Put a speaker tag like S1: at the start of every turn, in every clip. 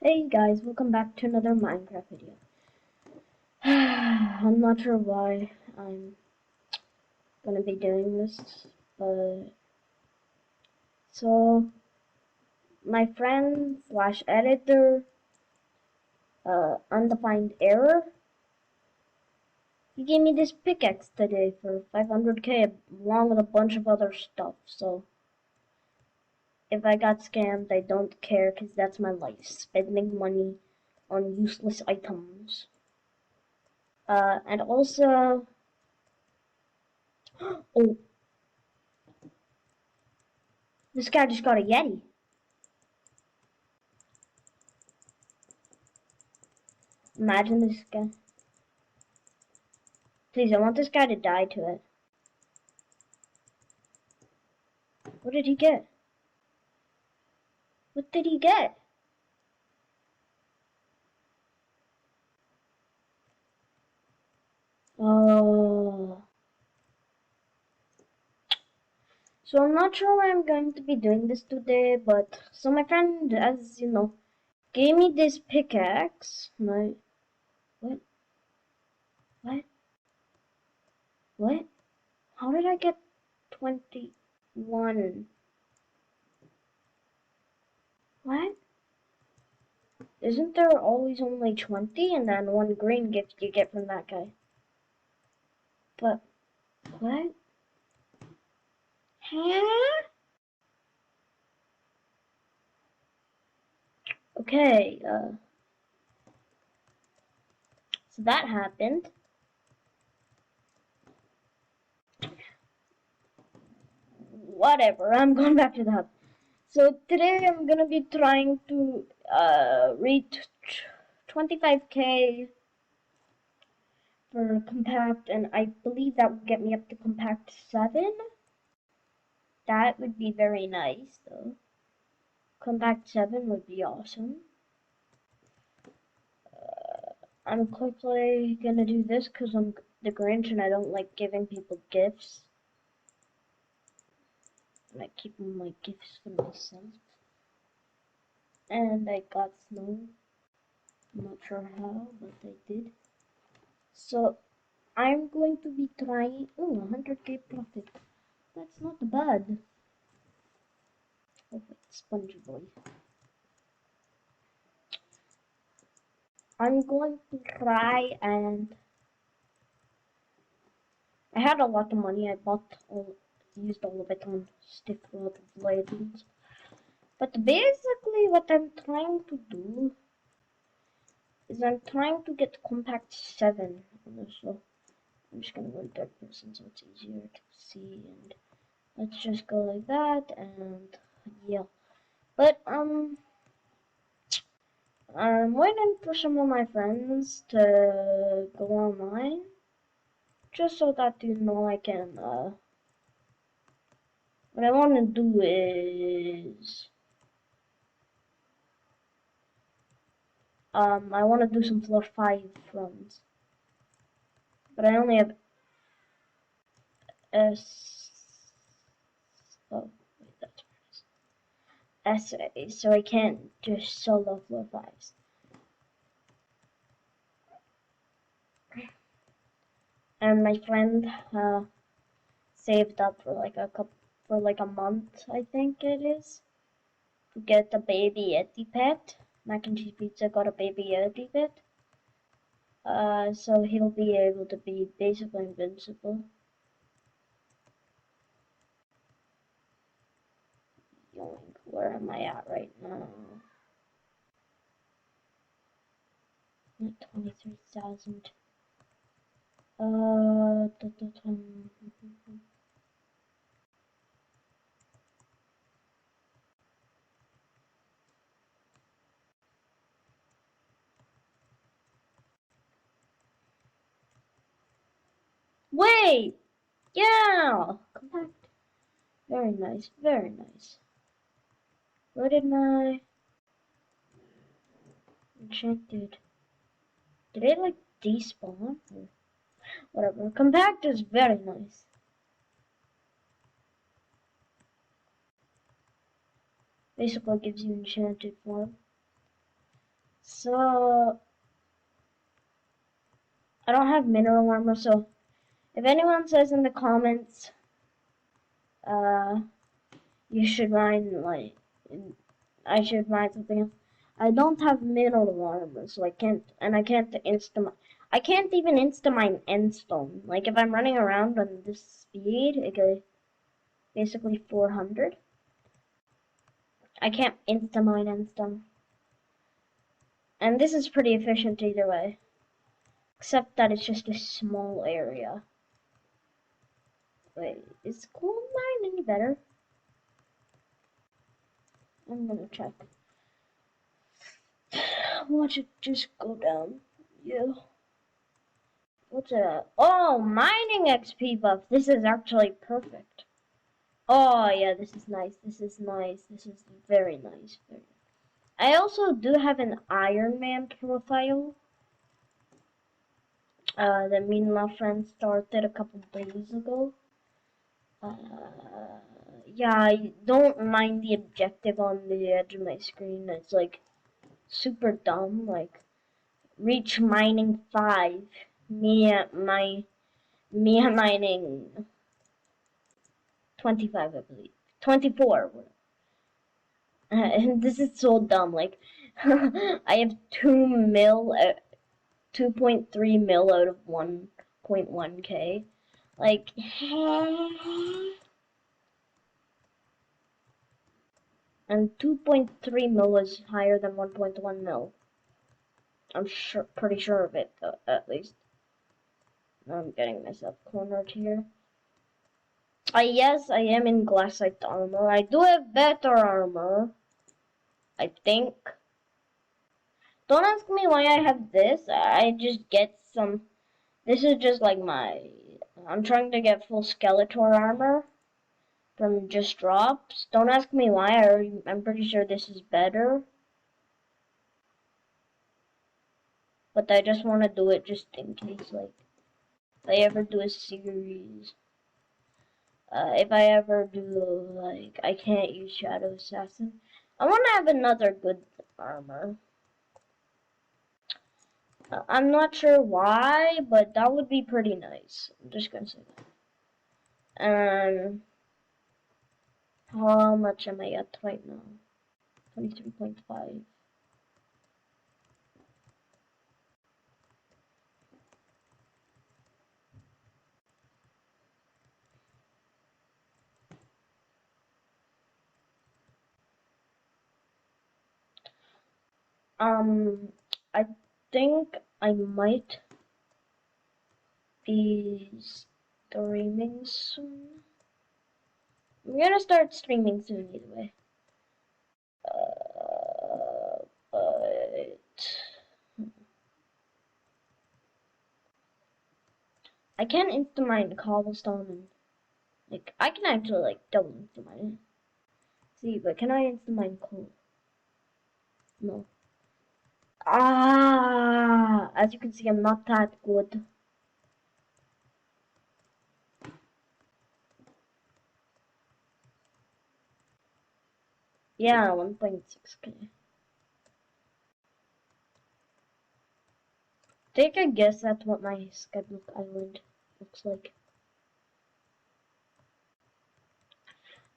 S1: Hey guys, welcome back to another Minecraft video. I'm not sure why I'm gonna be doing this, but so my friend slash editor, undefined error, he gave me this pickaxe today for 500k along with a bunch of other stuff. So if I got scammed, I don't care because that's my life, spending money on useless items. And also, oh, this guy just got a Yeti. Imagine this guy. Please, I want this guy to die to it. What did he get? What did he get? Oh. So I'm not sure why I'm going to be doing this today, but so my friend, as you know, gave me this pickaxe. My what? What? What? How did I get 21? What? Isn't there always only 20 and then one green gift you get from that guy? But what? Huh? Okay, so that happened. Whatever, I'm going back to the hub. So today I'm gonna be trying to reach 25k for compact, and I believe that will get me up to compact 7. That would be very nice, though. Compact 7 would be awesome. I'm quickly gonna do this because I'm the Grinch and I don't like giving people gifts. And I keep my gifts for myself. And I got snow. I'm not sure how, but I did. So I'm going to be trying. Oh, 100k profit. That's not bad. Oh wait, Sponge Boy. I'm going to try and. I had a lot of money. I used all of it on Stiff Rod of Legends. But basically, what I'm trying to do is I'm trying to get compact 7 on this. So I'm just gonna go in third person so it's easier to see, and let's just go like that, and yeah. But I'm waiting for some of my friends to go online, just so that I can. What I want to do is, I want to do some floor 5 runs, but I only have S. Oh, wait, that's where it is. S, so I can't just solo floor 5s. And my friend saved up for like a month, I think it is, to get a baby Yeti pet. Mac and Cheese Pizza got a baby Yeti pet. So he'll be able to be basically invincible. Yoink, where am I at right now? I'm at 23,000. Wait! Yeah! Compact. Very nice, very nice. Where did my enchanted... Did it like despawn? Or whatever. Compact is very nice. Basically gives you enchanted form. So I don't have mineral armor, so if anyone says in the comments, you should mine like I should mine something else. I don't have mineral armor, so I can't I can't even insta mine endstone. Like if I'm running around on this speed, it goes basically 400. I can't insta mine endstone. And this is pretty efficient either way. Except that it's just a small area. Wait, is coal mine any better? I'm gonna check. Watch it just go down. Yeah. What's it at? Oh, mining XP buff. This is actually perfect. Oh, yeah, this is nice. This is nice. This is very nice. I also do have an Iron Man profile. That me and my friend started a couple days ago. Yeah, I don't mind the objective on the edge of my screen. It's like super dumb. Like reach mining 5. Me mining 25, I believe. 24. This is so dumb. Like I have 2.3 mil out of 1.1k. Like and 2.3 mil is higher than 1.1 mil. I'm pretty sure of it, at least. I'm getting myself cornered here. Yes, I am in glassite armor. I do have better armor, I think. Don't ask me why I have this. I just get some. This is just like my. I'm trying to get full Skeletor armor from just drops. Don't ask me why. I'm pretty sure this is better. But I just want to do it just in case, like, if I ever do a series. If I ever do, like, I can't use Shadow Assassin. I want to have another good armor. I'm not sure why, but that would be pretty nice. I'm just gonna say that. How much am I at right now? 23.5. I think I might be streaming soon. I'm gonna start streaming soon either way. But I can insta mine cobblestone and like I can actually like double insta mine it. See, but can I insta mine coal? No. As you can see, I'm not that good. Yeah, 1.6k. Take a guess at what my Skyblock Island looks like.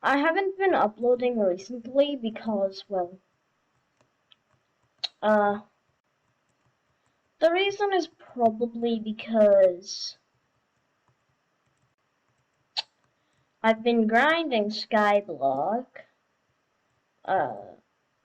S1: I haven't been uploading recently because, well, uh, the reason is probably because I've been grinding Skyblock,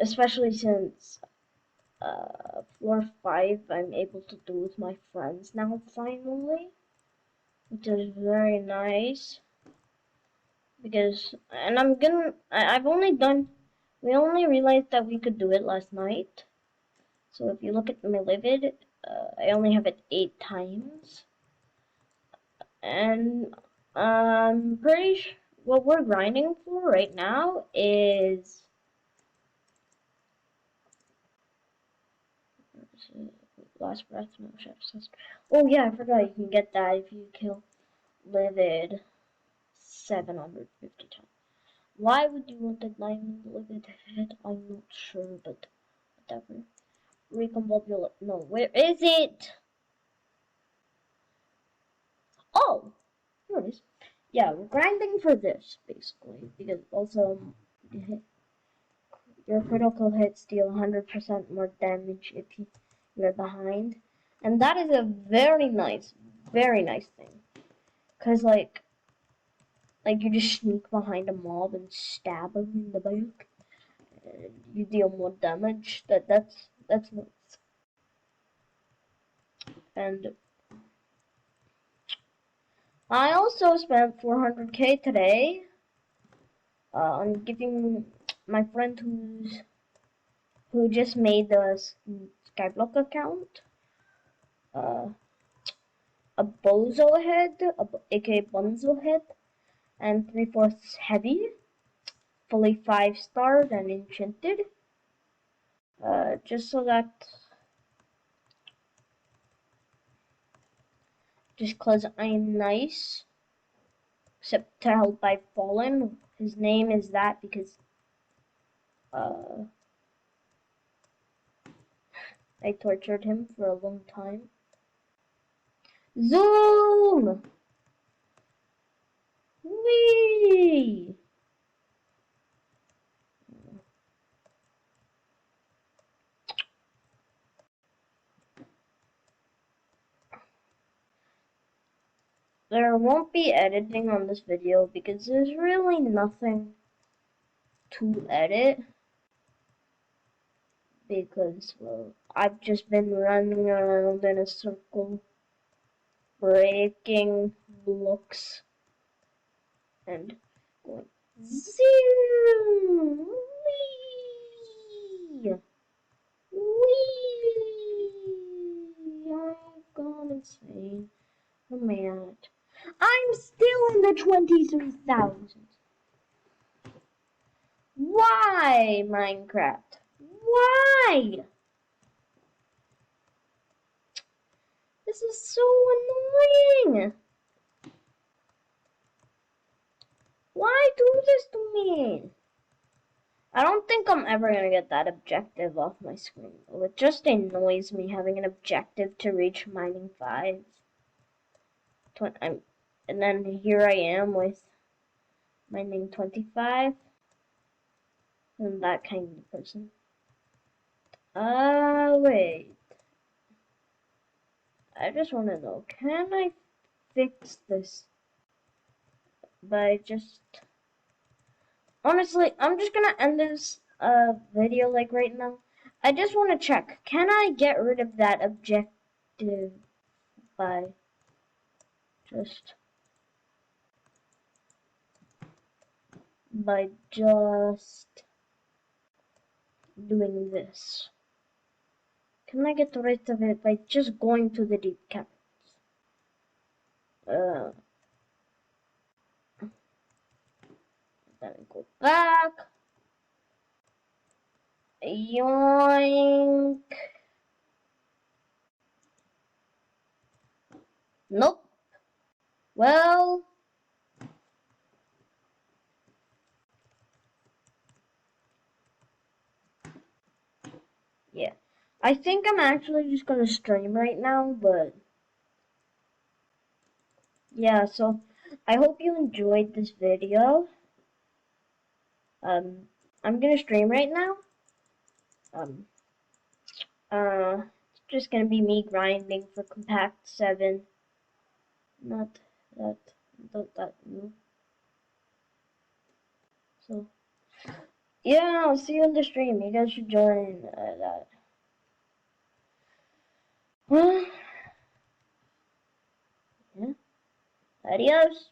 S1: especially since floor 5 I'm able to do with my friends now finally, which is very nice. Because, and I've only done, we only realized that we could do it last night. So if you look at my livid, I only have it 8 times. And I'm pretty sure what we're grinding for right now is last breath, no shadows. Oh yeah, I forgot you can get that if you kill livid 750 times. Why would you want a diamond livid head? I'm not sure, but whatever. recombobulate. No, where is it? Oh, here it is. Yeah, we're grinding for this basically because also your critical hits deal 100% more damage if you're behind, and that is a very nice thing. Cause like you just sneak behind a mob and stab him in the back, and you deal more damage. That's nice. And I also spent 400k today on giving my friend who just made the Skyblock account uh, a bozo head, aka Bunzo head, and 3/4 heavy, fully 5-starred and enchanted. Just so that, just cause I'm nice, except to help by Fallen. His name is that because I tortured him for a long time. Zoom! Whee! There won't be editing on this video because there's really nothing to edit. Because, well, I've just been running around in a circle, breaking blocks, and going zoom, wee, wee. I've gone insane. Oh man, I'm still in the 23,000. Why, Minecraft? Why? This is so annoying. Why do this to me? I don't think I'm ever gonna get that objective off my screen. It just annoys me having an objective to reach mining 5. And then here I am with mining 25. I'm that kind of person. Wait. I just want to know, can I fix this by just... Honestly, I'm just gonna end this video like right now. I just want to check, can I get rid of that objective by just doing this? Can I get rid of it by just going to the deep caverns? Then go back. Yoink. Nope. Well, yeah. I think I'm actually just gonna stream right now, but yeah, so I hope you enjoyed this video. I'm gonna stream right now. It's just gonna be me grinding for Compact 7. Not that new. So, yeah, I'll see you in the stream. You guys should join that. Well, yeah. Adios.